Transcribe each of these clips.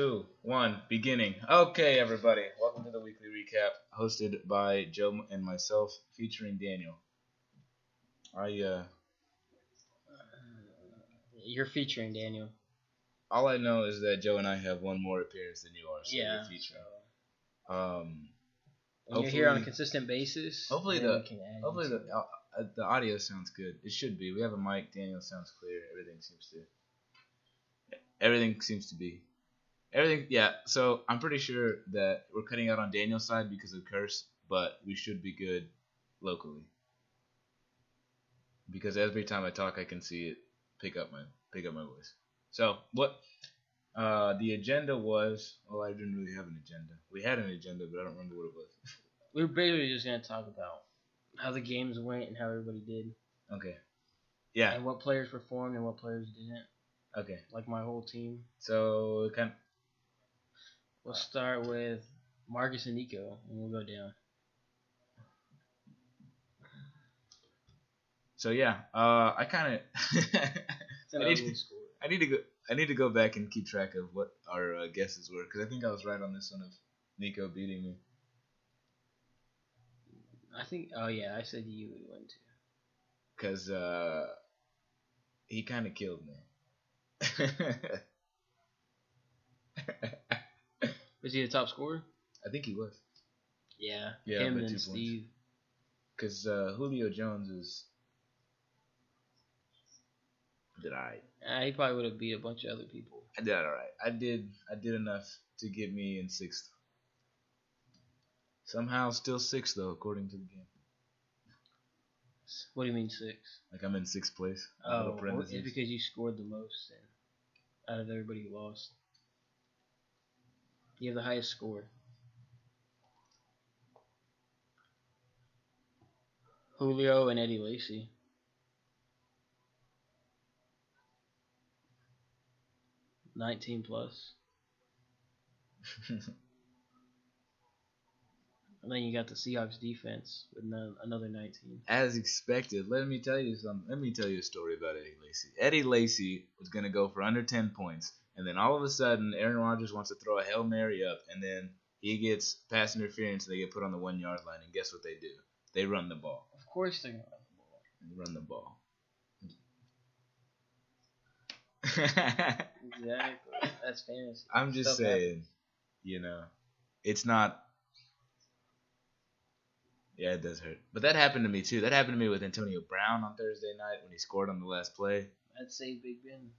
Two, one, beginning. Okay, everybody, welcome to the weekly recap, hosted by Joe and myself, featuring Daniel. I You're featuring Daniel. all I know is that Joe and I have one more appearance than you are, so Yeah. you're featuring. And you're here on a consistent basis. Hopefully the audio sounds good. It should be. We have a mic. Daniel sounds clear. Everything seems to be. Everything, yeah. So I'm pretty sure that we're cutting out on Daniel's side because of curse, but we should be good locally. Because every time I talk, I can see it pick up my voice. So what? The agenda was. Well, I didn't really have an agenda. We had an agenda, but I don't remember what it was. We were basically just gonna talk about how the games went and how everybody did. Okay. Yeah. And what players performed and what players didn't. Okay. Like my whole team. So We'll start with Marcus and Nico, and we'll go down. So yeah, I kind of I need to go back and keep track of what our guesses were because I think I was right on this one of Nico beating me. I think. Oh yeah, I said you would win too. Because he kind of killed me. Was he the top scorer? I think he was. Yeah. Yeah, him by and 2 Steve. Because Julio Jones is. Did I? He probably would have beat a bunch of other people. I did all right. I did enough to get me in 6th. Somehow still 6th though, according to the game. What do you mean 6? Like I'm in 6th place. Oh, it's because you scored the most out of everybody who lost. You have the highest score. Julio and Eddie Lacy. $19 plus. And then you got the Seahawks defense with another 19. As expected. Let me tell you something. Let me tell you a story about Eddie Lacy. Eddie Lacy was going to go for under 10 points. And then all of a sudden, Aaron Rodgers wants to throw a Hail Mary up. And then he gets pass interference and they get put on the 1 yard line. And guess what they do? They run the ball. Of course they're going to run the ball. Exactly. That's fantasy. I'm just saying, it's not. Yeah, it does hurt. But that happened to me, too. That happened to me with Antonio Brown on Thursday night when he scored on the last play. I'd say Big Ben.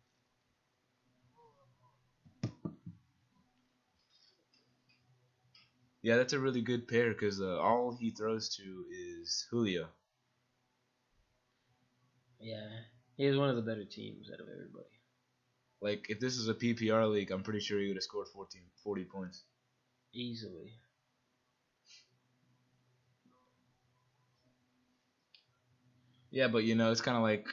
Yeah, that's a really good pair because all he throws to is Julio. Yeah, he was one of the better teams out of everybody. Like, if this was a PPR league, I'm pretty sure he would have scored 40 points. Easily. Yeah, but it's kind of like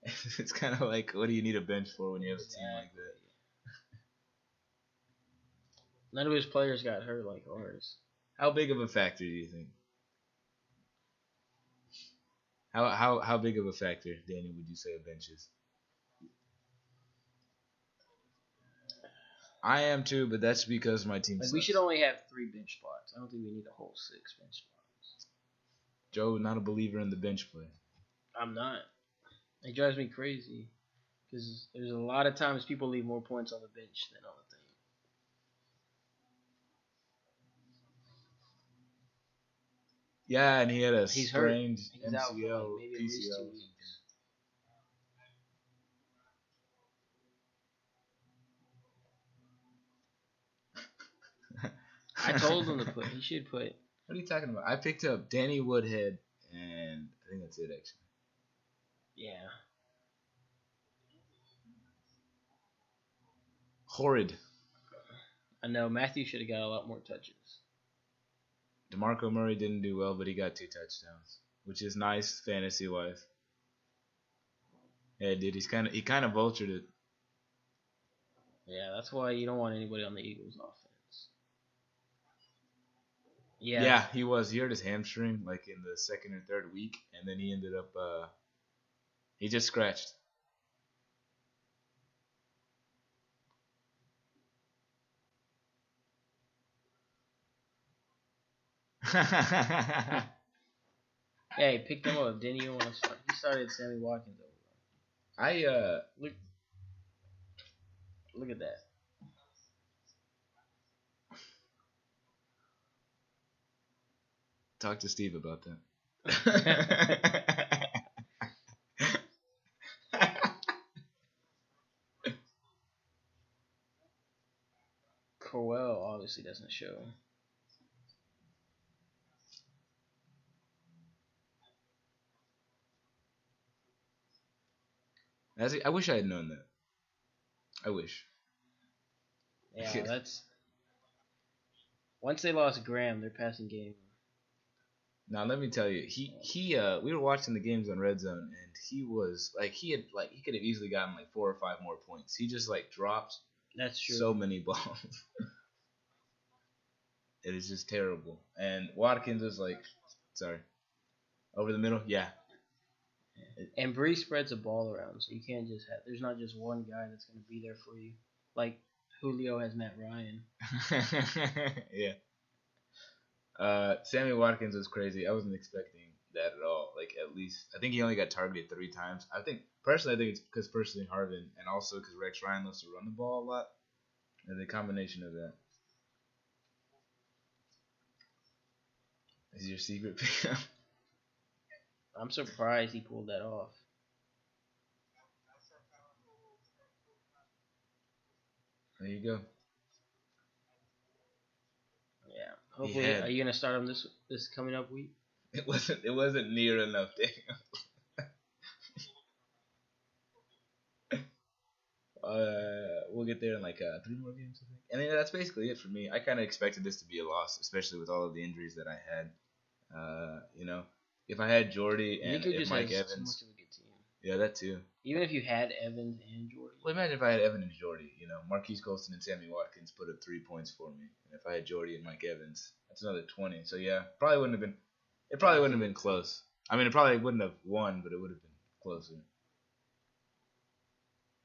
it's kind of like what do you need a bench for when you have a team like that? None of his players got hurt like ours. How big of a factor do you think? How big of a factor, Daniel, would you say a bench is? I am too, but that's because my team. We should only have 3 bench spots. I don't think we need a whole 6 bench spots. Joe, not a believer in the bench play. I'm not. It drives me crazy because there's a lot of times people leave more points on the bench than on the team. Yeah, and he had a He's sprained hurt. MCL, maybe PCL. at least 2 weeks. I told him to put. He should put. What are you talking about? I picked up Danny Woodhead, and I think that's it, actually. Yeah. Horrid. I know. Matthew should have got a lot more touches. DeMarco Murray didn't do well, but he got 2 touchdowns, which is nice fantasy-wise. Yeah, dude, he kind of vultured it. Yeah, that's why you don't want anybody on the Eagles offense. Yeah, he was. He hurt his hamstring like in the 2nd or 3rd week, and then he ended up he just scratched. Yeah, he picked him up. Didn't even want to start. He started Sammy Watkins over. Look, look at that. Talk to Steve about that. Crowell obviously doesn't show. I wish I had known that. I wish. Yeah, that's once they lost Graham, their passing game. Now let me tell you, we were watching the games on Red Zone, and he was he could have easily gotten like 4 or 5 more points. He just dropped That's true. so many balls. It is just terrible. And Watkins is sorry, over the middle, yeah. And Bree spreads the ball around, so you can't just have. There's not just one guy that's going to be there for you, like Julio has Matt Ryan. Yeah. Sammy Watkins was crazy. I wasn't expecting that at all. At least I think he only got targeted 3 times. I think it's because personally Harvin, and also because Rex Ryan loves to run the ball a lot, and the combination of that. Is your secret pickup? I'm surprised he pulled that off. There you go. Yeah. Hopefully, are you gonna start him this coming up week? It wasn't near enough, damn. We'll get there in 3 more games, I think. And then that's basically it for me. I kind of expected this to be a loss, especially with all of the injuries that I had. If I had Jordy and if Mike Evans, too much of a good team. Yeah, that too. Even if you had Evans and Jordy. Well, imagine if I had Evans and Jordy. Marquise Colston and Sammy Watkins put up 3 points for me, and if I had Jordy and Mike Evans, that's another 20. So yeah, probably wouldn't have been. It probably wouldn't have been close. I mean, it probably wouldn't have won, but it would have been closer.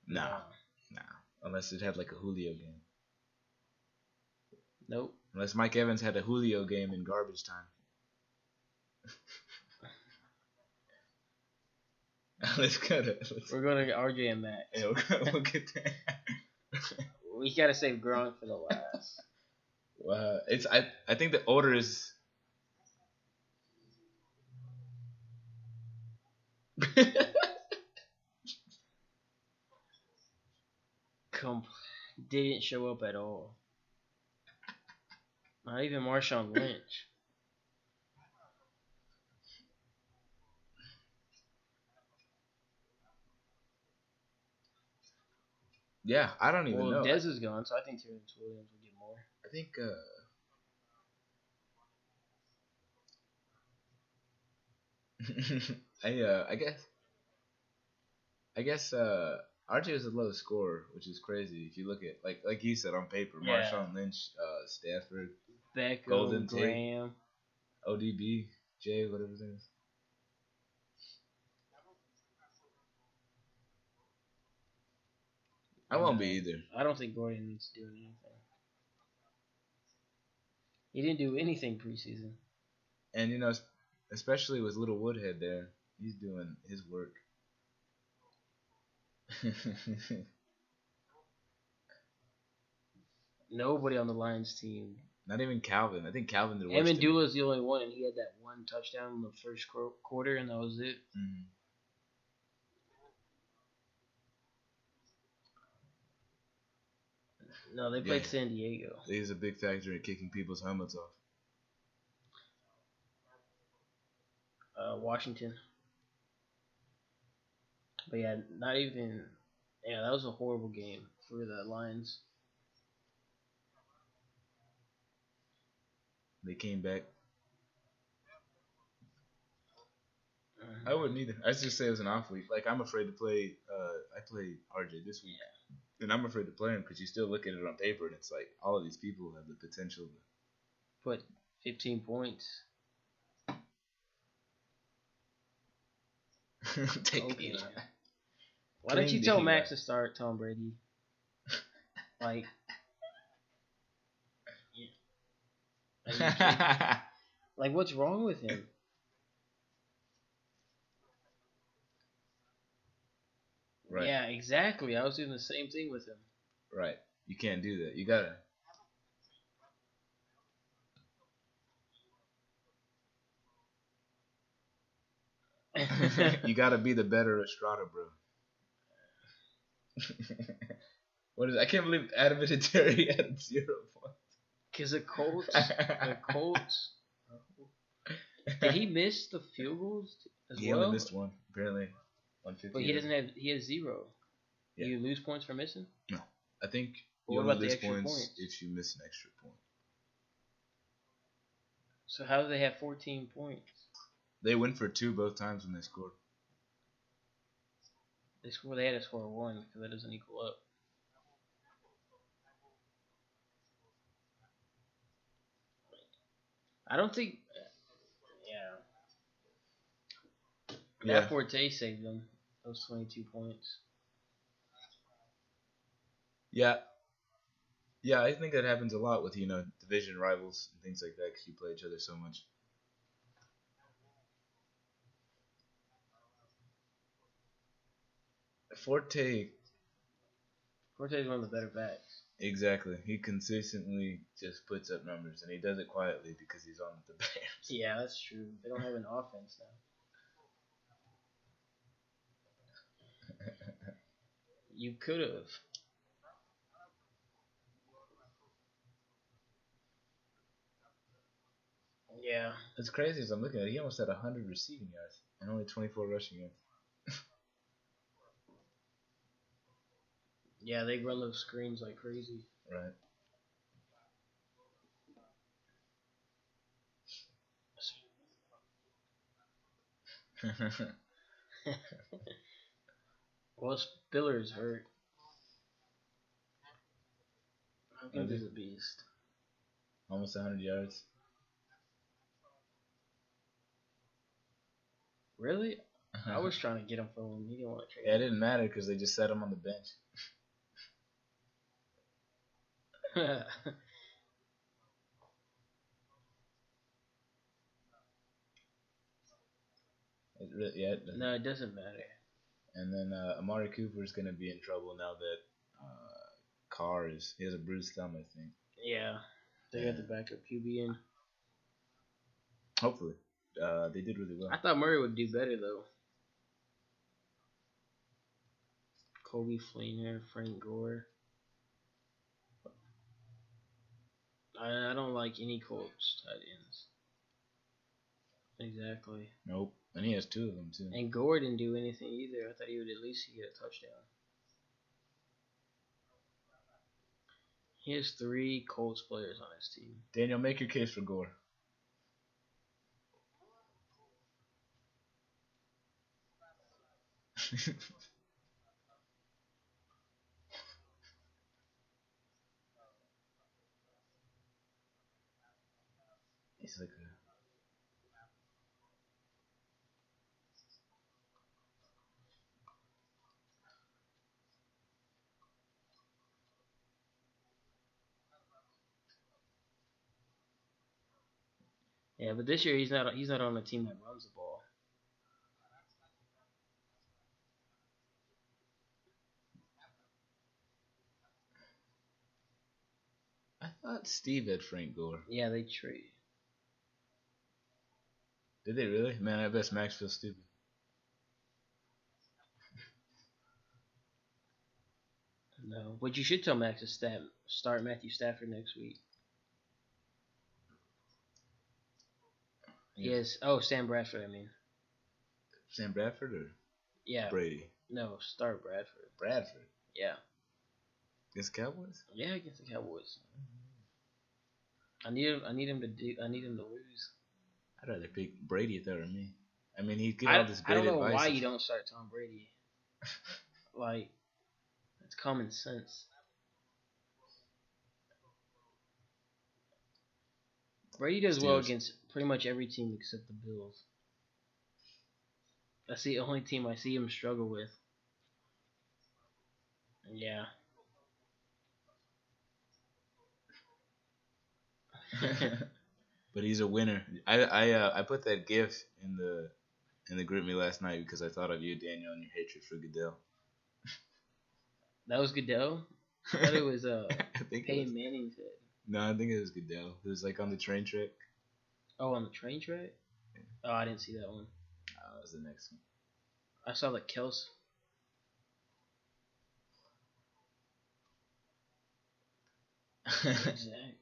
Nah. Unless it had a Julio game. Nope. Unless Mike Evans had a Julio game in garbage time. We're going to RJ and Max. Yeah, we'll get there. We got to save Gronk for the last. I think the order is. Didn't show up at all. Not even Marshawn Lynch. Yeah, I don't even know. Dez is gone, so I think Terrence Williams will get more. I think. I guess RJ is the lowest scorer, which is crazy if you look at like you said on paper. Yeah. Marshawn Lynch, Stafford, Beckham, Golden Graham, Tate, ODB, Jay, whatever it is. I won't be either. I don't think Gordon's doing anything. He didn't do anything preseason. And especially with Little Woodhead there, he's doing his work. Nobody on the Lions team. Not even Calvin. I think Calvin did worse. Amendula's the only one, and he had that one touchdown in the first quarter, and that was it. Mm-hmm. No, they played San Diego. He's a big factor in kicking people's helmets off. Washington. But yeah, not even. Yeah, that was a horrible game for the Lions. They came back. I wouldn't either. I just say it was an off week. I'm afraid to play. I play RJ this week, and I'm afraid to play him because you still look at it on paper, and it's all of these people have the potential to put 15 points. Okay. Why don't you tell Max to start Tom Brady? Like, what's wrong with him? Right. Yeah, exactly. I was doing the same thing with him. Right. You can't do that. You gotta. You gotta be the better Estrada, bro. What is? I can't believe Adam Vinatieri had 0 points. Cause the Colts. Did he miss the field goals as He well? only missed one, apparently. 150. But he doesn't have. He has 0. Yeah. Do you lose points for missing? No, I think But you what only about the lose extra points points? if you miss an extra point. So how do they have 14 points? They went for 2 both times when they scored. They had to score 1 because that doesn't equal up. I don't think. Yeah. Matt Forte saved them. Those 22 points. Yeah. Yeah, I think that happens a lot with, division rivals and things like that because you play each other so much. Forte, Forte's one of the better backs. exactly. He consistently just puts up numbers, and he does it quietly because he's on the Bears. Yeah, that's true. They don't have an offense now. You could have. Yeah. It's crazy as I'm looking at it. He almost had 100 receiving yards and only 24 rushing yards. Yeah, they run those screens like crazy. Right. Well, Spiller's hurt. Hopkins is a beast. Almost 100 yards. Really? I was trying to get him from him. He didn't want to trade. Yeah, it didn't matter because they just set him on the bench. No, it doesn't matter. And then Amari Cooper is going to be in trouble now that Carr he has a bruised thumb, I think. Yeah, they got the backup QB in. Hopefully, they did really well. I thought Murray would do better though. Kobe Fleener, Frank Gore. I don't like any Colts tight ends. Exactly. Nope. And he has 2 of them too. And Gore didn't do anything either. I thought he would at least get a touchdown. He has 3 Colts players on his team. Daniel, make your case for Gore. He's like a... Yeah, but this year he's not on a team that runs the ball. I thought Steve had Frank Gore. Yeah, they trade. Did they really? Man, I bet Max feels stupid. No, but you should tell Max to start Matthew Stafford next week. Yeah. Yes. Oh, Sam Bradford. I mean. Sam Bradford or Yeah. Brady? No, start Bradford. Bradford. Yeah. Against the Cowboys? Yeah, against the Cowboys. I need him to lose. I'd rather pick Brady if that were me. I mean, he'd get all this great advice. I don't know advice. why you don't start Tom Brady. Like, it's common sense. Brady does well against pretty much every team except the Bills. That's the only team I see him struggle with. Yeah. but he's a winner. I put that GIF in the group me last night because I thought of you, Daniel, and your hatred for Goodell. That was Goodell. I thought it was I think it Peyton was. Manning's head. No, I think it was Goodell. It was like on the train track. Oh, on the train track? Oh, I didn't see that one. That was the next I saw the Kels. one. Exactly.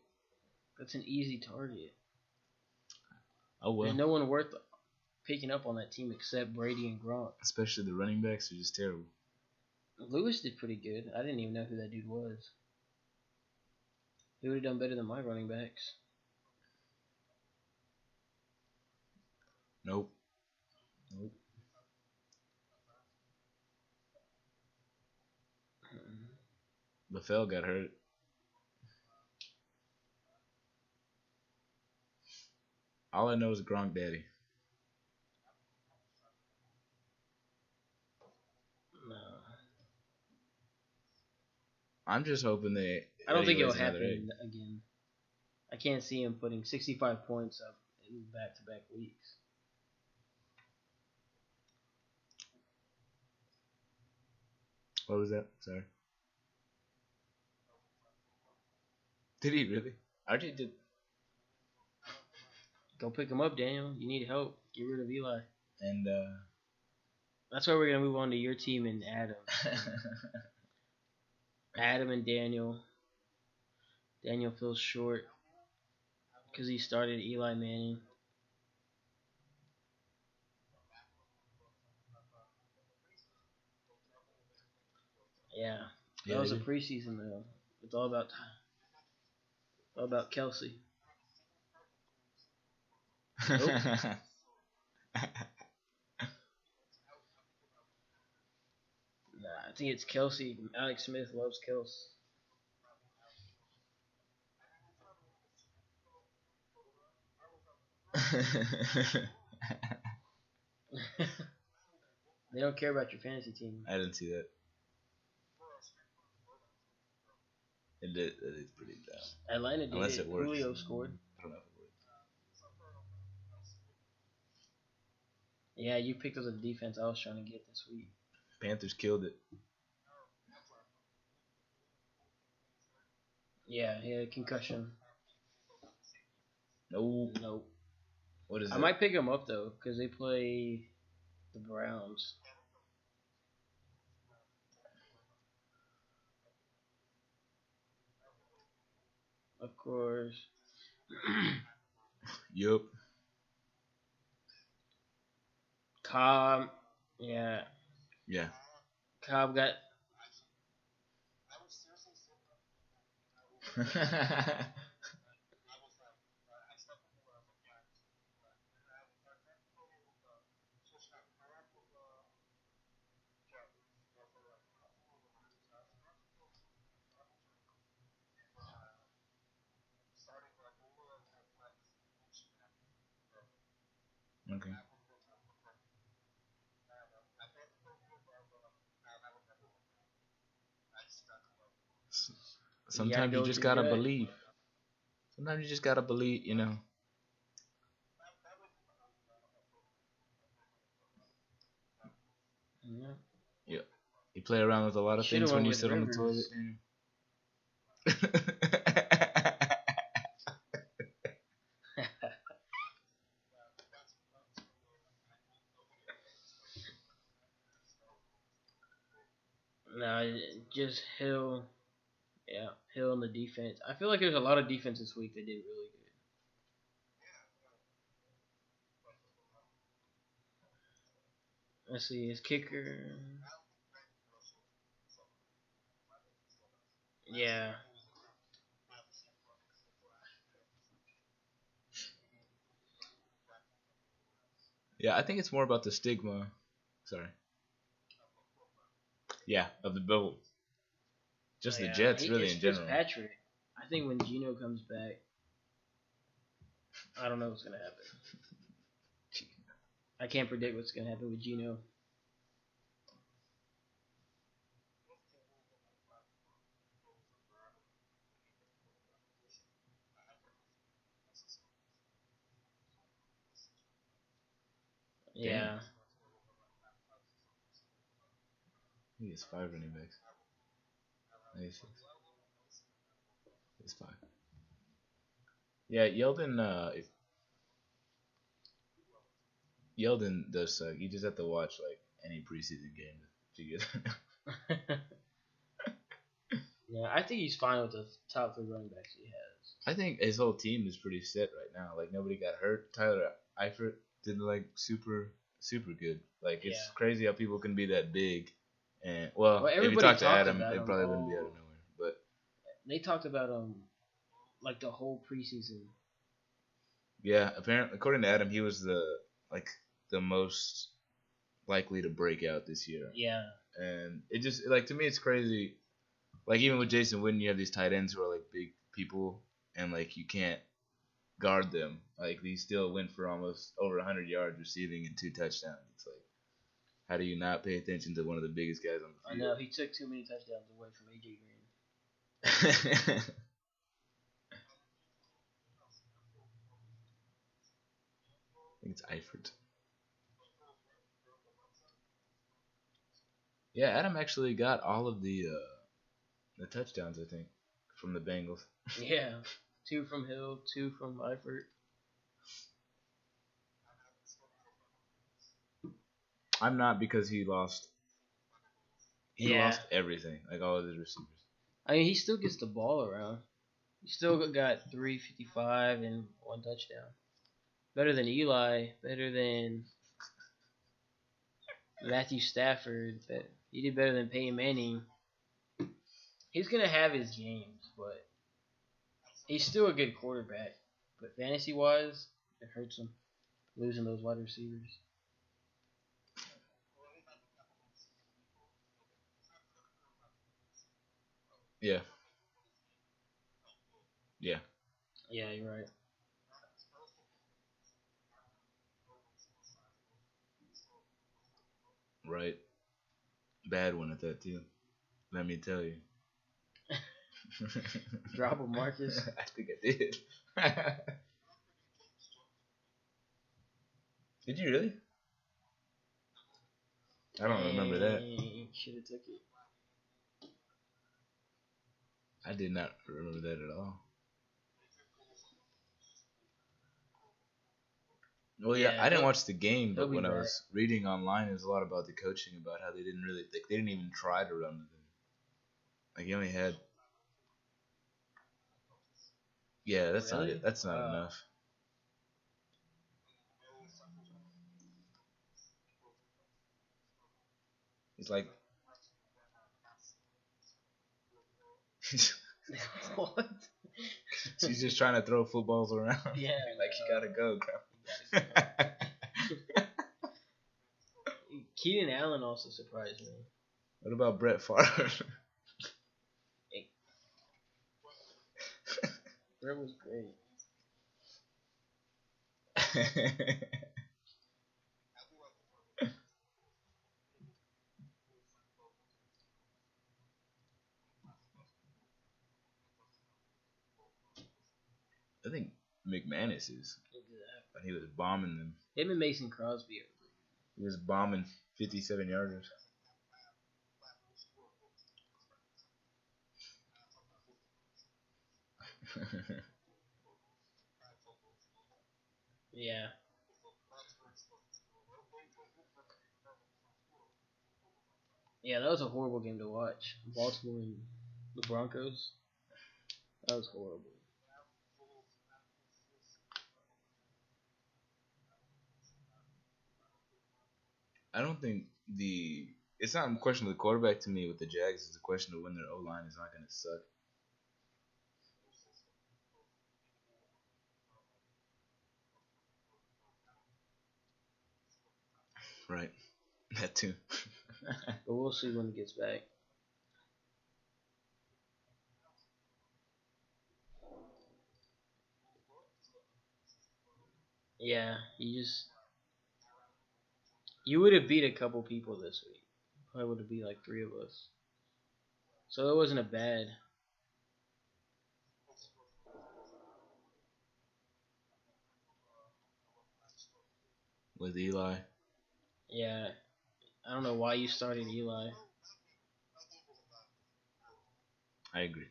That's an easy target. Oh well. There's no one worth picking up on that team except Brady and Gronk. Especially the running backs are just terrible. Lewis did pretty good. I didn't even know who that dude was. He would have done better than my running backs. Nope. Nope. LaFell got hurt. All I know is Gronk Daddy. No. I'm just hoping they. I don't think Eddie it'll lays another egg. happen again. I can't see him putting 65 points up in back-to-back weeks. What was that? Sorry. Did he really? RJ did. Go pick him up, Daniel. You need help. Get rid of Eli. And That's why we're gonna move on to your team and Adam. Adam and Daniel. Daniel feels short because he started Eli Manning. Yeah, that was a preseason though. It's all about Kelsey. Nope. Nah, I think it's Kelsey. Alex Smith loves Kelsey. They don't care about your fantasy team. I didn't see that. It is pretty dumb. Atlanta did Unless it works. Julio scored. I don't know if it works. Yeah, you picked up the defense I was trying to get this week. Panthers killed it. Yeah, he had a concussion. Nope. Nope. What is I it? might pick him up though because they play the Browns. Of course. Yup. Cobb. Yeah. Yeah. Cobb got. Okay. Sometimes you just gotta believe. Sometimes you just gotta believe, you know. Yeah. Yeah. You play around with a lot of Should've things when went you with sit on the toilet. Rivers. No, just Hill. Yeah, Hill and the defense. I feel like there's a lot of defense this week that did really good. Let's see, his kicker. Yeah. Yeah, I think it's more about the stigma. Sorry. Yeah, of the Bill. Just the Jets, really, in general. Fitzpatrick. I think when Gino comes back, I don't know what's gonna happen. I can't predict what's gonna happen with Gino. Damn. Yeah. He has 5 running backs. 96. It's fine. Yeah, Yeldon does suck. You just have to watch like any preseason game to get. Yeah, I think he's fine with the top three running backs he has. I think his whole team is pretty set right now. Like nobody got hurt. Tyler Eifert did like super good. Like it's Yeah. crazy how people can be that big. And Well, if you everybody talk to talked Adam, about it him probably wouldn't be out of nowhere. But They talked about like the whole preseason. yeah, apparently according to Adam, he was the most likely to break out this year. Yeah. And it just like to me it's crazy. Like even with Jason Witten, you have these tight ends who are like big people, and like you can't guard them. Like he still went for almost over 100 yards receiving and 2 touchdowns. It's like, how do you not pay attention to one of the biggest guys on the I field? know he took too many touchdowns away from AJ Green. I think it's Eifert. Yeah, Adam actually got all of the touchdowns. I think from the Bengals. Yeah, 2 from Hill, 2 from Eifert. I'm not because he lost. He Yeah. lost everything, like all of his receivers. I mean, he still gets the ball around. He still got 355 and 1 touchdown. Better than Eli. Better than Matthew Stafford. He did better than Peyton Manning. He's gonna have his games, but he's still a good quarterback. But fantasy wise, it hurts him losing those wide receivers. Yeah, yeah, Yeah, you're right. right. Bad one at that too. Let me tell you. Drop him, Marcus. I think I did. Did you really? I don't remember that. Should have took it. I did not remember that at all. Well, yeah, I didn't watch the game, he'll but be when I back. was reading online, it was a lot about the coaching, about how they didn't really, like, they didn't even try to run with him. Like he only had, yeah, that's not Really? it. That's not Wow. enough. He's like, What? he's just trying to throw footballs around. Yeah, like you gotta go, You Keenan Allen also surprised me. What about Brett Favre? Hey, Brett was great. I think McManus is. Exactly. He was bombing them. Him and Mason Crosby. He was bombing 57 yarders. Yeah. Yeah, that was a horrible game to watch. Baltimore and the Broncos. That was horrible. I don't think it's not a question of the quarterback to me with the Jags. It's a question of when their O line is not going to suck. Right. That too. But we'll see when he gets back. Yeah, you would have beat a couple people this week. Probably would have beat like 3 of us. So it wasn't a bad. With Eli. Yeah, I don't know why you started Eli. I agree.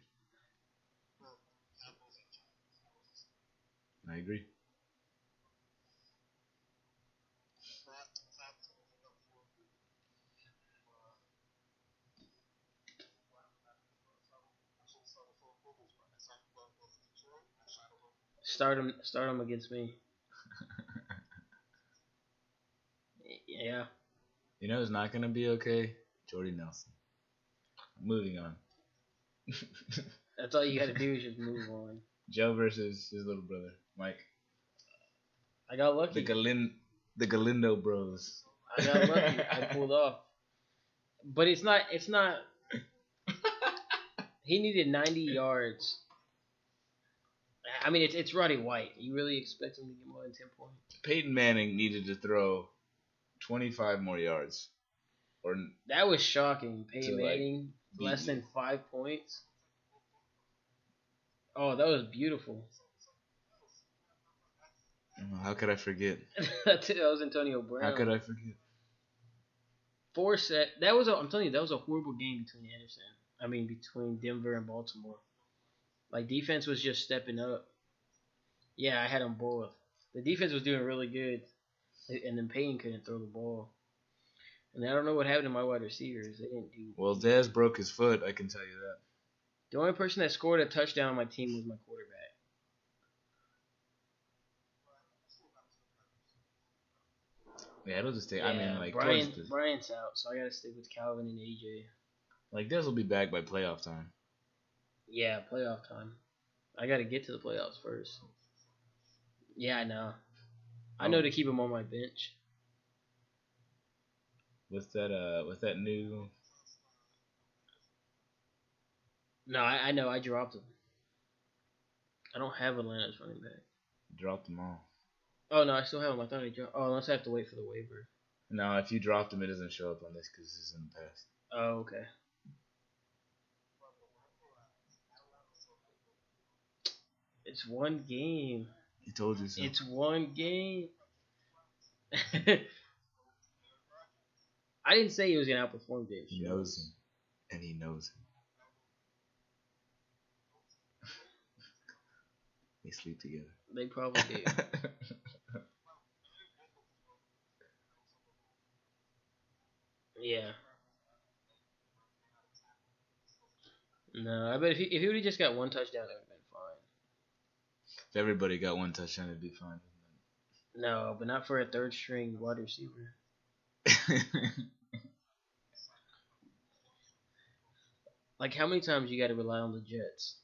I agree. Start him against me. Yeah, You know who's not gonna be okay? Jordy Nelson. Moving on. that's all you got to do is just move on. Joe versus his little brother, Mike. I got The lucky. the Galindo Bros. I got lucky. I pulled off. But it's not. It's not. He needed 90 yards. I mean, it's Roddy White. You really expect him to get more than 10 points? Peyton Manning needed to throw 25 more yards, or That was shocking. to Peyton like Manning beat less you. than 5 points. Oh, that was beautiful. How could I forget? that was Antonio How could Brown. I forget? Four set. That was. I'm telling you, that was a horrible game between Anderson. I mean, between Denver and Baltimore. Like defense was just stepping up. Yeah, I had them both. The defense was doing really good, and then Payne couldn't throw the ball. And I don't know what happened to my wide receivers. They didn't do. Well, Dez broke his foot. I can tell you that. The only person that scored a touchdown on my team was my quarterback. Yeah, it'll just take. I mean, Yeah, like towards Brian the Bryant's out, so I gotta stick with Calvin and AJ. like Dez will be back by playoff time. Yeah, playoff time. I gotta get to the playoffs first. Yeah, I know. I know Oh, to keep him on my bench. with that new No, I know. I dropped him. I don't have Atlanta's running back. dropped them all. Oh no, I still have him. I thought I dropped. Oh, unless I have to wait for the waiver. No, if you dropped him, it doesn't show up on this because this is in the past. Oh, okay. It's one game. He told you so. It's one game. I didn't say he was gonna outperform James He knows him, and he knows him. They sleep together. They probably do. Yeah. No, I bet if he would have just got one touchdown, that would have been fine. If everybody got one touchdown, it'd be fine. No, but not for a third string wide receiver. Like how many times you got to rely on the Jets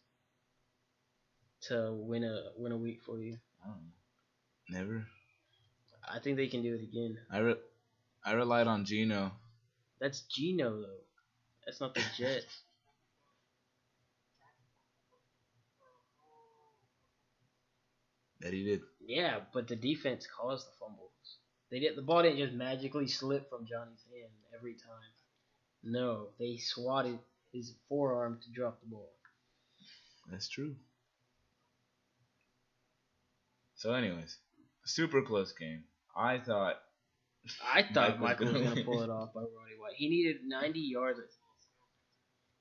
to win a week for you? I don't know. Never. I think they can do it again. I relied on Gino. That's Geno though. That's not the Jets. That he did. Yeah, but the defense caused the fumbles. The ball didn't just magically slip from Johnny's hand every time. No, they swatted his forearm to drop the ball. That's true. So, anyways, super close game. I thought I thought Mike Michael was gonna going to pull win. it off by Roddy White. He needed 90 yards.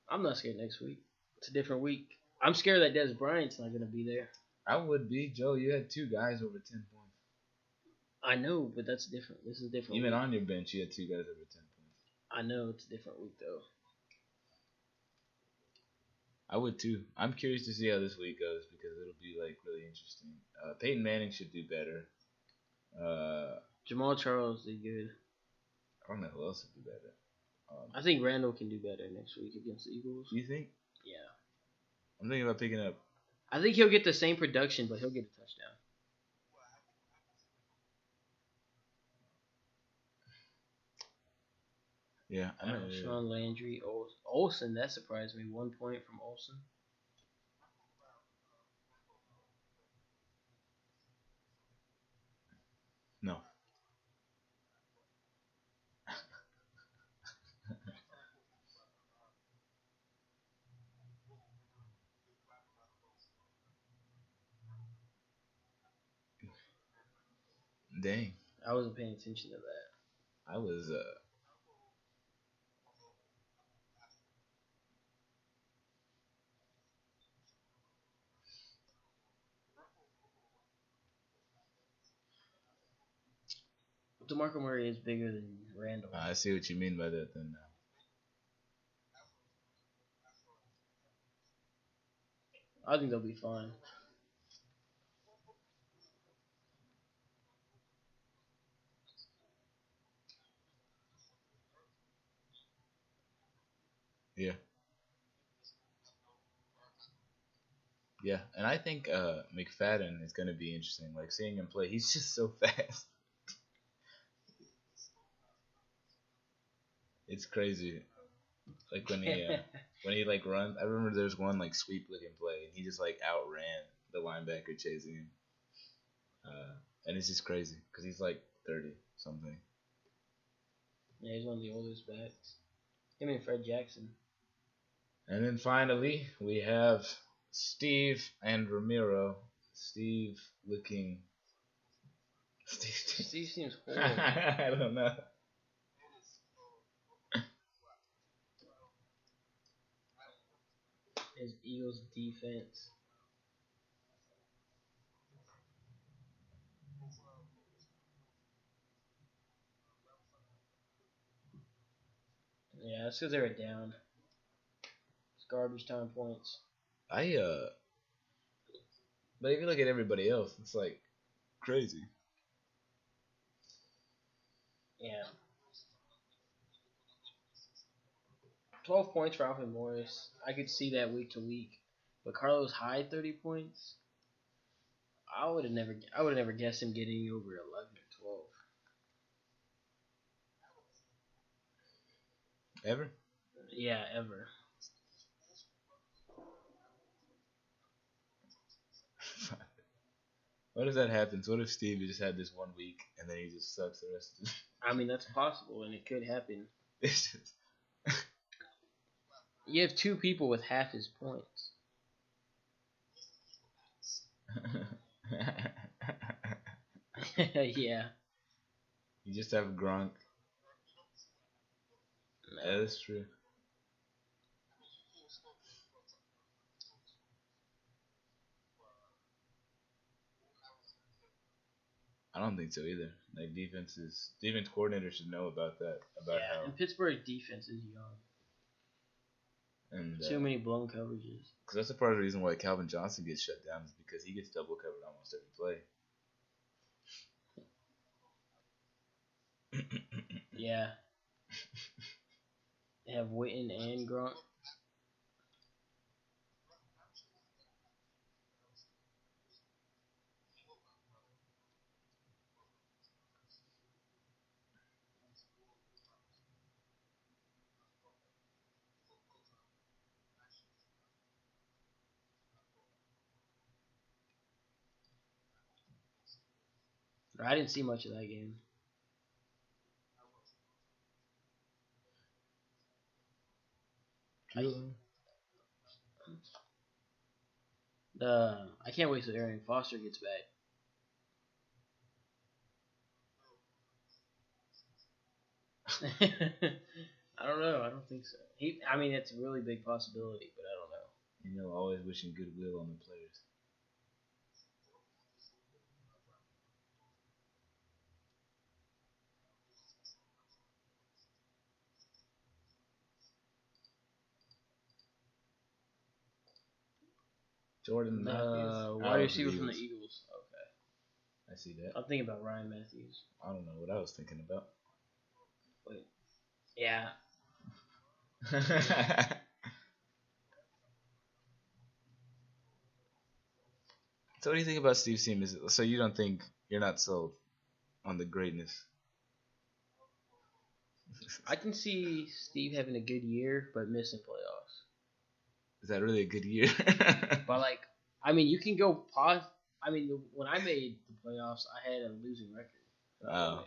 I'm not scared next week. It's a different week. I'm scared that Des Bryant's not going to be there. I would be Joe. You had two guys over 10 points. I know, but that's different. This is a different Even week. on your bench, you had two guys over 10 points. I know it's a different week, though. I would too. I'm curious to see how this week goes because it'll be like really interesting. Peyton Manning should do better. Jamal Charles did good. I don't know who else would do better. I think Randall can do better next week against the Eagles. You think? Yeah. I'm thinking about picking up. I think he'll get the same production, but he'll get a touchdown. Yeah, I know. Sean Landry, Olsen. That surprised me. 1 point from Olsen. No. Dang. I wasn't paying attention to that. I was DeMarco Murray is bigger than Randall. I see what you mean by that then. I think they'll be fine. Yeah. Yeah, and I think McFadden is going to be interesting. Like seeing him play, he's just so fast. It's crazy. Like when he like runs. I remember there's one like sweep looking play, and he just like outran the linebacker chasing him. And it's just crazy because he's like 30 something. Yeah, he's one of the oldest backs. Him and Fred Jackson. And then finally we have Steve and Ramiro. Steve looking. Steve seems horrible. I don't know. His Eagles defense. Yeah, that's because they were down. It's garbage time points. I But if you look at everybody else, it's like crazy. Yeah. 12 points for Alfred Morris. I could see that week to week. But Carlos Hyde 30 points. I would have never guessed him getting over 11 or 12. Ever? Yeah, ever. What if that happens? What if Steve just had this one week and then he just sucks the rest of I mean, that's possible and it could happen. It's just You have two people with half his points. Yeah. You just have Gronk. No. Yeah, that's true. I don't think so either. Like defense coordinators should know about that. About Yeah, how and Pittsburgh's defense is young. and Too many blown coverages. because that's a part of the reason why Calvin Johnson gets shut down is because he gets double covered almost every play. Yeah. They have Witten and Grunt. I didn't see much of that game. I can't wait till Arian Foster gets back. I don't know. I don't think so. I mean, it's a really big possibility, but I don't know. You know, always wishing goodwill on the players. Jordan Matthews. The Oh, wide for receiver the from the Eagles. Eagles. Okay. I see that. I'm thinking about Ryan Matthews. I don't know what I was thinking about. Wait. Yeah. So what do you think about Steve Seam? So you don't think you're not sold on the greatness? I can see Steve having a good year, but missing playoffs. Is that really a good year? But like, I mean, you can go pause. I mean, when I made the playoffs, I had a losing record. Oh.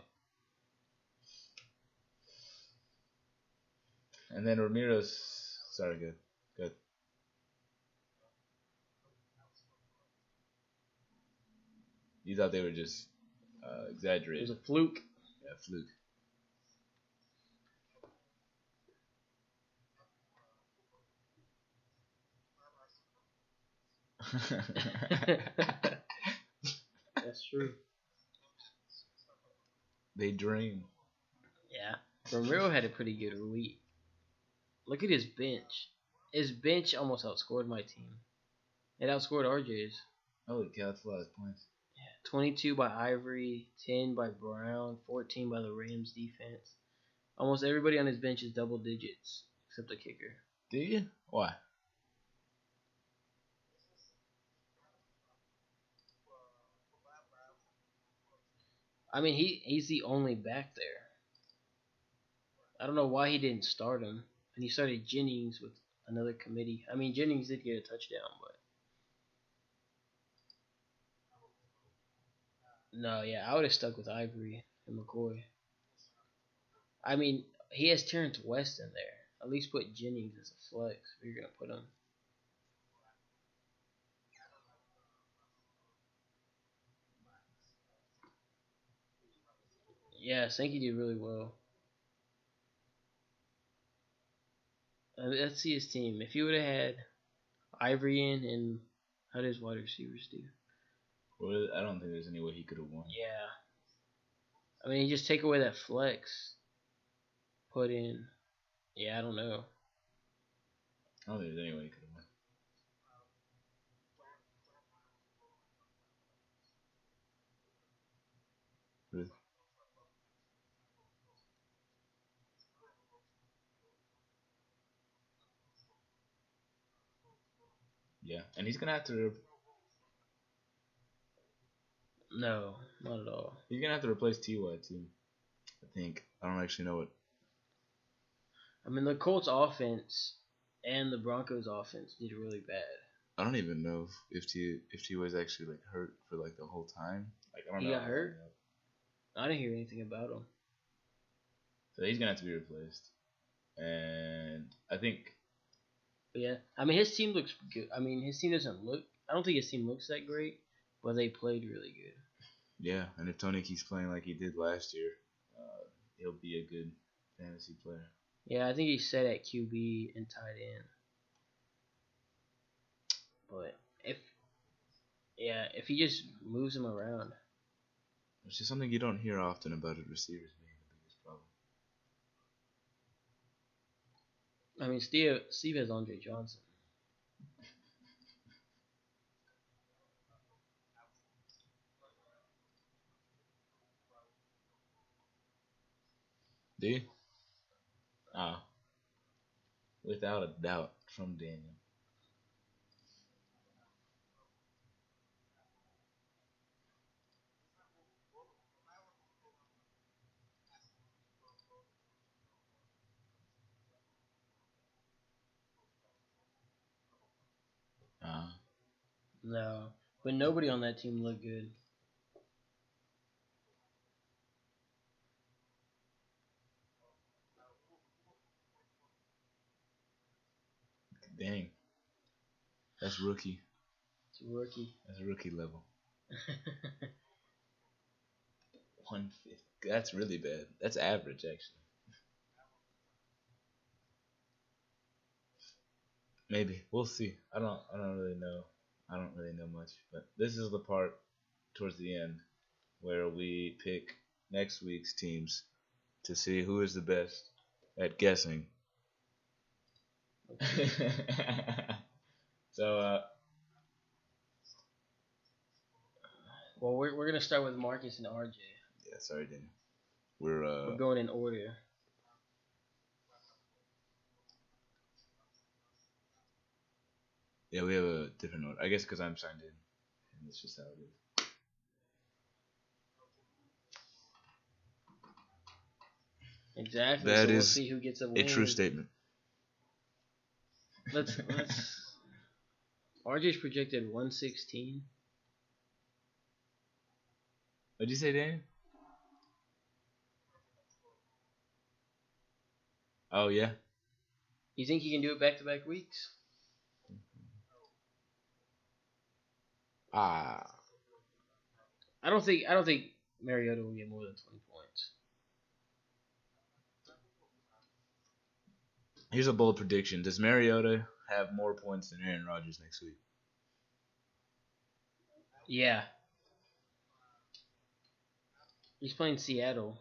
And then Ramiro's. Sorry, good. Good. You thought they were just It exaggerating. was a fluke. Yeah, fluke. That's true. They dream. Yeah. Romero had a pretty good week. Look at his bench. His bench almost outscored my team. It outscored RJ's. Holy cow, that's a lot of points. 22 by Ivory, 10 by Brown, 14 by the Rams defense. Almost everybody on his bench is double digits, except the kicker. Do you? Why? I mean, he's the only back there. I don't know why he didn't start him. And he started Jennings with another committee. I mean, Jennings did get a touchdown, but no, yeah, I would have stuck with Ivory and McCoy. I mean, he has Terrence West in there. At least put Jennings as a flex if you're gonna put him. Yeah, Sankey did really well. Let's see his team. If he would have had Ivory in, and how did his wide receivers do? Well, I don't think there's any way he could have won. Yeah. I mean, you just take away that flex, put in. Yeah, I don't know. I don't think there's any way he could have won. Really? Yeah, and he's gonna have to. No, not at all. He's gonna have to replace Ty too. I think. I don't actually know what. I mean, the Colts offense and the Broncos offense did really bad. I don't even know if Ty was actually like hurt for like the whole time. Like I don't know. He got hurt? I didn't hear anything about him. So he's gonna have to be replaced. And I think. But yeah, I mean, his team looks good. I mean, his team doesn't look. I don't think his team looks that great, but they played really good. Yeah, and if Tony keeps playing like he did last year, he'll be a good fantasy player. Yeah, I think he's set at QB and tight end. But if he just moves him around. Which is something you don't hear often about his receivers being the biggest problem. I mean, Steve has Andre Johnson. Do you? Ah, without a doubt from Daniel. Ah, No, but nobody on that team looked good. dang, that's rookie. It's a rookie. That's rookie level. 150. That's really bad. That's average actually. Maybe we'll see. I don't really know. I don't really know much, but this is the part towards the end where we pick next week's teams to see who is the best at guessing. so Well, we're gonna start with Marcus and RJ. yeah, sorry, Daniel. We're going in order. Yeah, we have a different order. I guess because I'm signed in, and that's just how it is. Exactly. That so we'll is see who gets a a win. true statement. Let's. RJ's projected 116. What'd you say, Daniel? Oh yeah. You think he can do it back-to-back weeks? Ah. I don't think Mariota will get more than 20 points. Here's a bold prediction. Does Mariota have more points than Aaron Rodgers next week? Yeah, he's playing Seattle.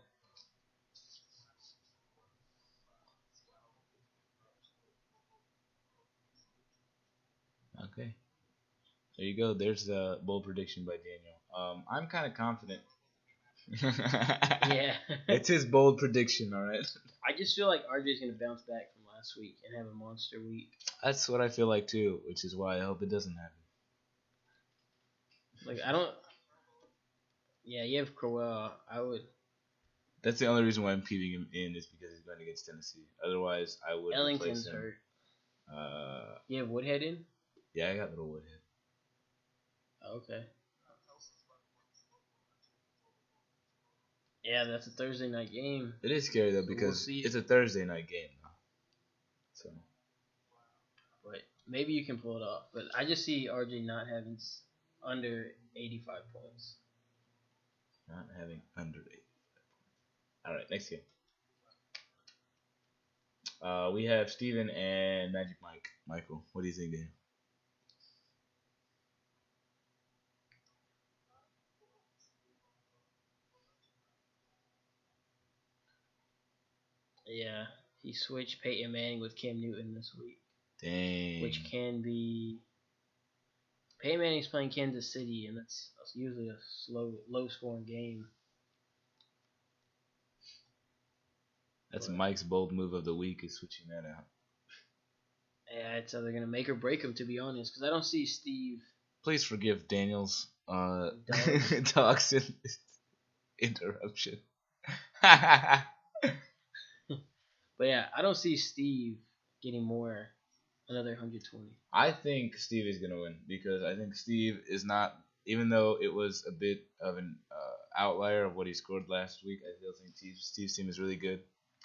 Okay. There you go. There's the bold prediction by Daniel. I'm kind of confident. Yeah. It's his bold prediction, all right? I just feel like RJ's gonna bounce back from last week and have a monster week. That's what I feel like too, which is why I hope it doesn't happen. Like I don't. Yeah, you have Crowell. I would. That's the only reason why I'm keeping him in is because he's going against Tennessee. Otherwise, I would replace Ellington's him. hurt. Uh, You have Woodhead in. yeah, I got little Woodhead. Okay. Yeah, that's a Thursday night game. It is scary though So we'll because see. it's a Thursday night game now. So But maybe you can pull it off. But I just see RJ not having under 85 points. not having under 8. All right, next game. We have Steven and Magic Mike. Michael, what do you think, Dan? Yeah, he switched Peyton Manning with Cam Newton this week, Dang. which can be. Peyton Manning's playing Kansas City, and that's usually a low-scoring game. That's But Mike's bold move of the week is switching that out. yeah, it's either gonna make or break him, to be honest, because I don't see Steve. Please forgive Daniel's Doug. toxin interruption. But yeah, I don't see Steve getting more another 120. I think Steve is gonna win because I think Steve is not, even though it was a bit of an outlier of what he scored last week. I still think Steve's team is really good.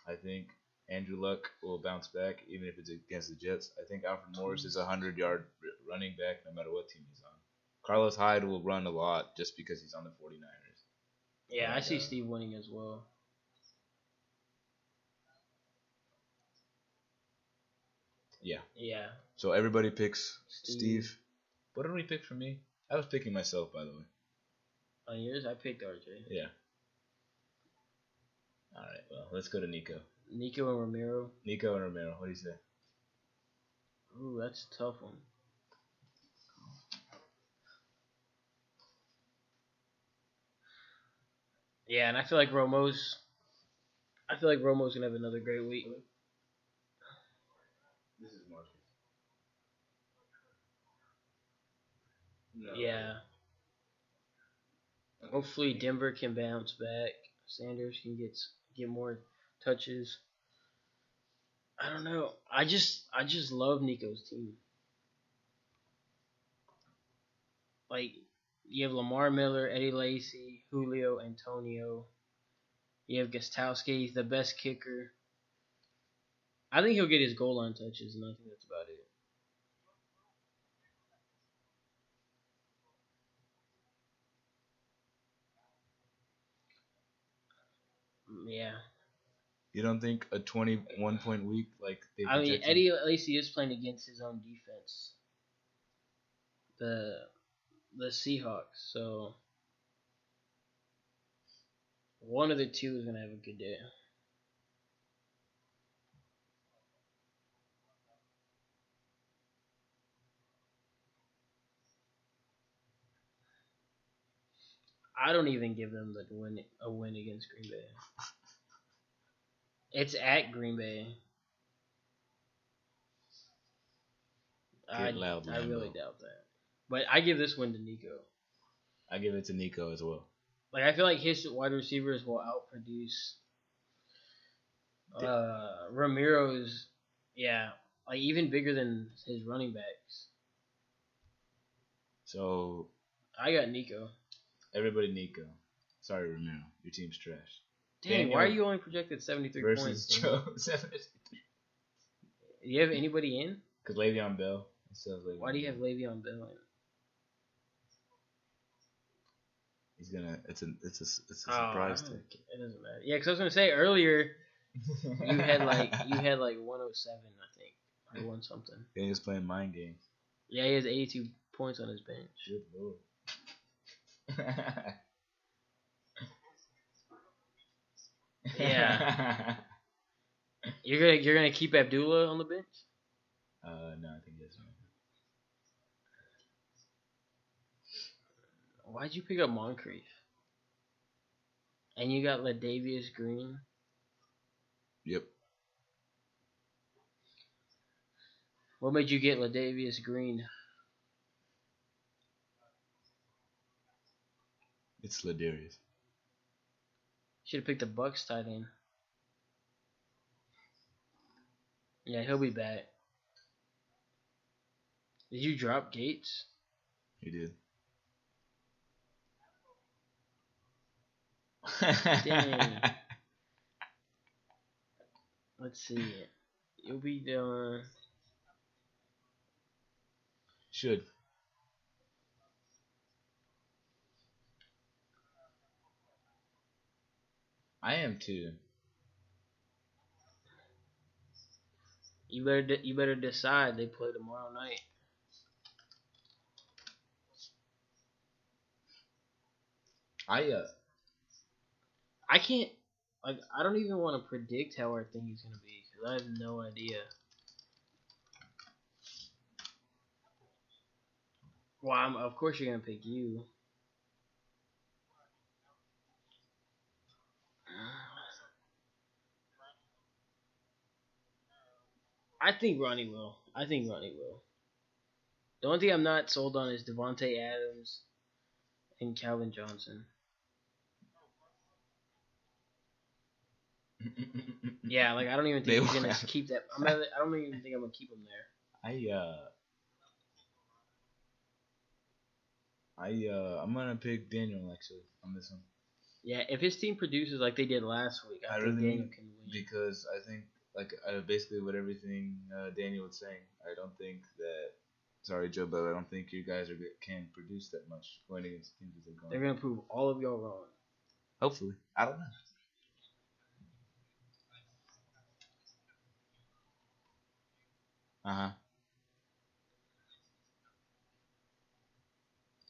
I think Andrew Luck will bounce back even if it's against the Jets. I think Alfred Morris is a 100-yard running back no matter what team he's on. Carlos Hyde will run a lot just because he's on the 49ers. Yeah, I And, see Steve winning as well. Yeah. Yeah, So everybody picks Steve. Steve. What did we pick for me? I was picking myself, by the way. On yours, I picked RJ. Yeah. All right. Well, let's go to Nico. Nico and Romero. Nico and Romero. What do you say? Ooh, that's a tough one. Yeah, and I feel like Romo's gonna have another great week. This is Marcus. Yeah. Hopefully Denver can bounce back. Sanders can get more touches. I don't know. I just love Nico's team. Like you have Lamar Miller, Eddie Lacy, Julio, Antonio. You have Gostowski, the best kicker. I think he'll get his goal line touches, and I think that's about it. Yeah. You don't think a 21-point week like they I mean, projected? Eddie Lacy is playing against his own defense, the Seahawks. So one of the two is gonna have a good day. I don't even give them a win against Green Bay. It's at Green Bay. Get loud, I really Lambo. doubt that. But I give this one to Nico. I give it to Nico as well. Like I feel like his wide receivers will outproduce Ramiro's. Yeah, like even bigger than his running backs. So I got Nico. everybody Nico. Sorry, Romero. Your team's trash. Dang, why are you only projected 73 versus points? Joe? Do you have anybody in? Because Le'Veon Bell. Why do you have Le'Veon Bell in? He's gonna. It's a surprise thing. It doesn't matter. Yeah, because I was gonna say earlier you had like 107, I think, or one something. Then he was playing mind games. Yeah, he has 82 points on his bench. Good lord. Yeah. You're gonna keep Abdullah on the bench? No, I think yes. Why'd you pick up Moncrief? And you got Latavius Green. Yep. What made you get Latavius Green? It's Ladarius. Should have picked the Bucks tight end. Yeah, he'll be back. Did you drop Gates? He did. Dang. Let's see it. You'll be done. Should. I am too. You better decide. They play tomorrow night. I can't. Like, I don't even want to predict how our thing is gonna be because I have no idea. Well, of course you're gonna pick you. I think Ronnie will. The only thing I'm not sold on is Devontae Adams and Calvin Johnson. Yeah, like I don't even think he's gonna keep that. I don't even think I'm gonna keep him there. I'm gonna pick Daniel actually on this one. Yeah, if his team produces like they did last week, I think really Daniel can win. Because I think basically what everything Daniel was saying. I don't think that. Sorry, Joe, but I don't think you guys can produce that much going against teams that They're gonna prove all of y'all wrong. Hopefully, I don't know. Uh-huh.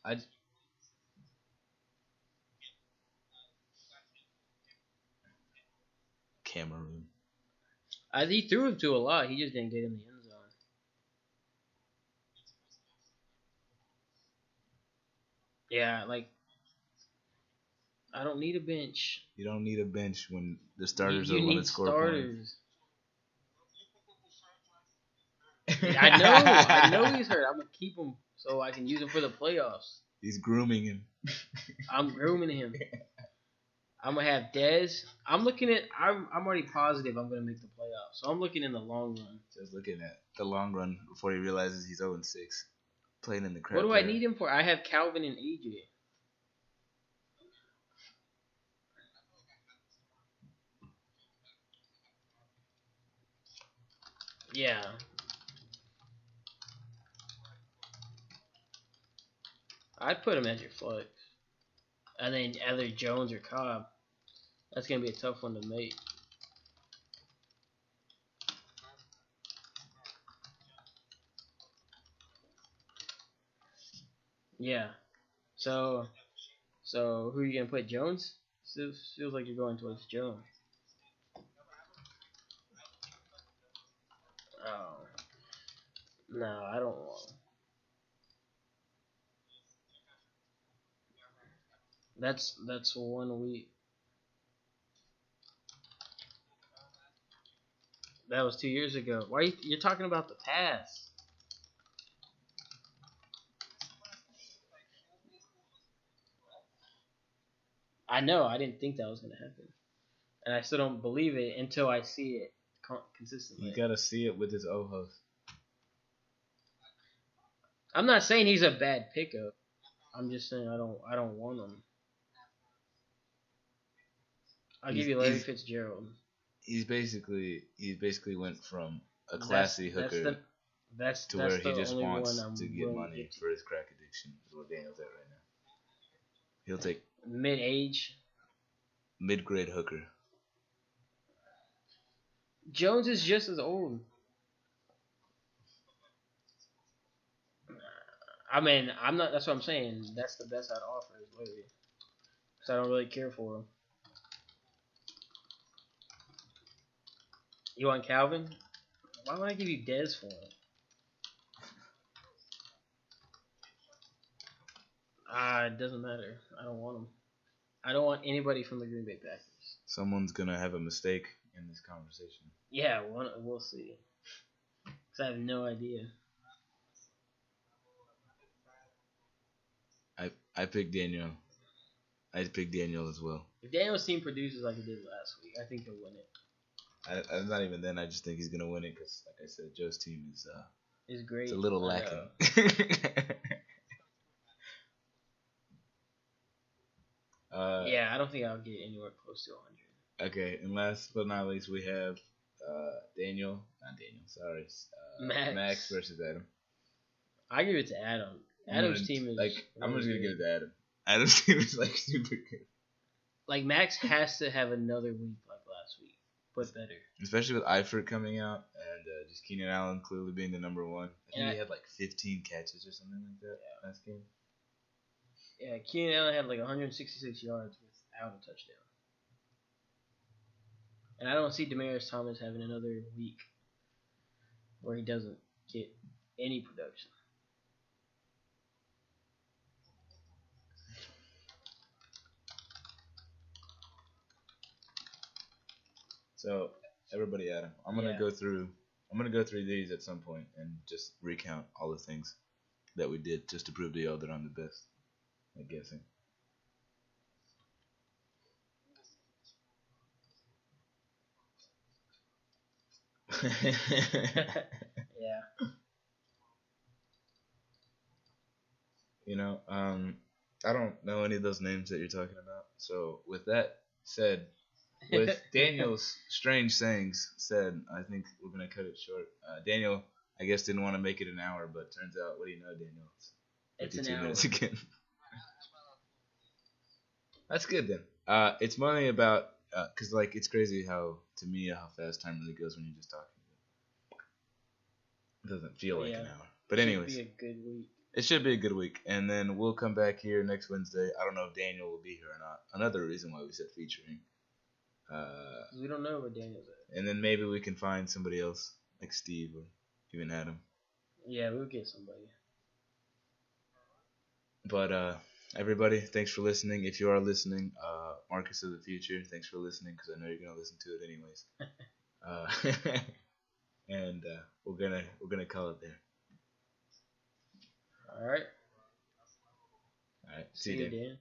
I Cameroon. He threw him to a lot. He just didn't get in the end zone. Yeah, like I don't need a bench. You don't need a bench when the starters You are the one need that score starters. points. I know he's hurt. I'm gonna keep him so I can use him for the playoffs. He's grooming him. I'm grooming him. I'm gonna have Dez. I'm already positive I'm gonna make the playoffs. So I'm looking in the long run. Just looking at the long run before he realizes he's 0-6, playing in the crap. What do I need him for? I have Calvin and AJ. Yeah. I'd put him as your flex. And then either Jones or Cobb. That's gonna be a tough one to make. Yeah. So who are you gonna put? Jones? Feels like you're going towards Jones. Oh. No, I don't want him. That's 1 week. That was 2 years ago. Why you're talking about the past? I know. I didn't think that was gonna happen, and I still don't believe it until I see it consistently. You gotta see it with his Ojos. I'm not saying he's a bad pickup. I'm just saying I don't want him. I'll give you Larry Fitzgerald. He's basically went from a classy hooker to where he just wants to get money for his crack addiction. Is what Daniel's at right now. He'll take mid-grade hooker. Jones is just as old. I mean, I'm not. That's what I'm saying. That's the best I'd offer, is Larry, because I don't really care for him. You want Calvin? Why would I give you Dez for him? It doesn't matter. I don't want him. I don't want anybody from the Green Bay Packers. Someone's gonna have a mistake in this conversation. Yeah, we'll see. Because I have no idea. I picked Daniel. I picked Daniel as well. If Daniel's team produces like it did last week, I think they'll win it. I'm not even then. I just think he's gonna win it because, like I said, Joe's team is great. It's a little lacking. Yeah, I don't think I'll get anywhere close to 100. Okay, and last but not least, we have Sorry, Max versus Adam. I give it to Adam. Adam's team is I'm just gonna give it to Adam. Adam's team is like super good. Like Max has to have another week like last week, but better. Especially with Eifert coming out and just Keenan Allen clearly being the number one. I think he had like 15 catches or something like that last game. Yeah, Keenan Allen had like 166 yards without a touchdown. And I don't see Demaryius Thomas having another week where he doesn't get any production. So everybody, Adam, I'm gonna go through these at some point and just recount all the things that we did just to prove to y'all that I'm the best at guessing. Yeah. You know, I don't know any of those names that you're talking about. So with that said, with Daniel's strange sayings said, I think we're gonna cut it short. Daniel, I guess, didn't want to make it an hour, but turns out, what do you know, Daniel? It's 52 an minutes hour. again. That's good then. It's mainly about because like it's crazy how fast time really goes when you're just talking. It doesn't feel like an hour. But anyways, should be a good week. It should be a good week, and then we'll come back here next Wednesday. I don't know if Daniel will be here or not. Another reason why we said featuring. We don't know where Daniel's at. And then maybe we can find somebody else like Steve or even Adam. Yeah, we'll get somebody. But everybody, thanks for listening. If you are listening, Marcus of the future, thanks for listening because I know you're gonna listen to it anyways. And we're gonna call it there. All right. See you, Dan.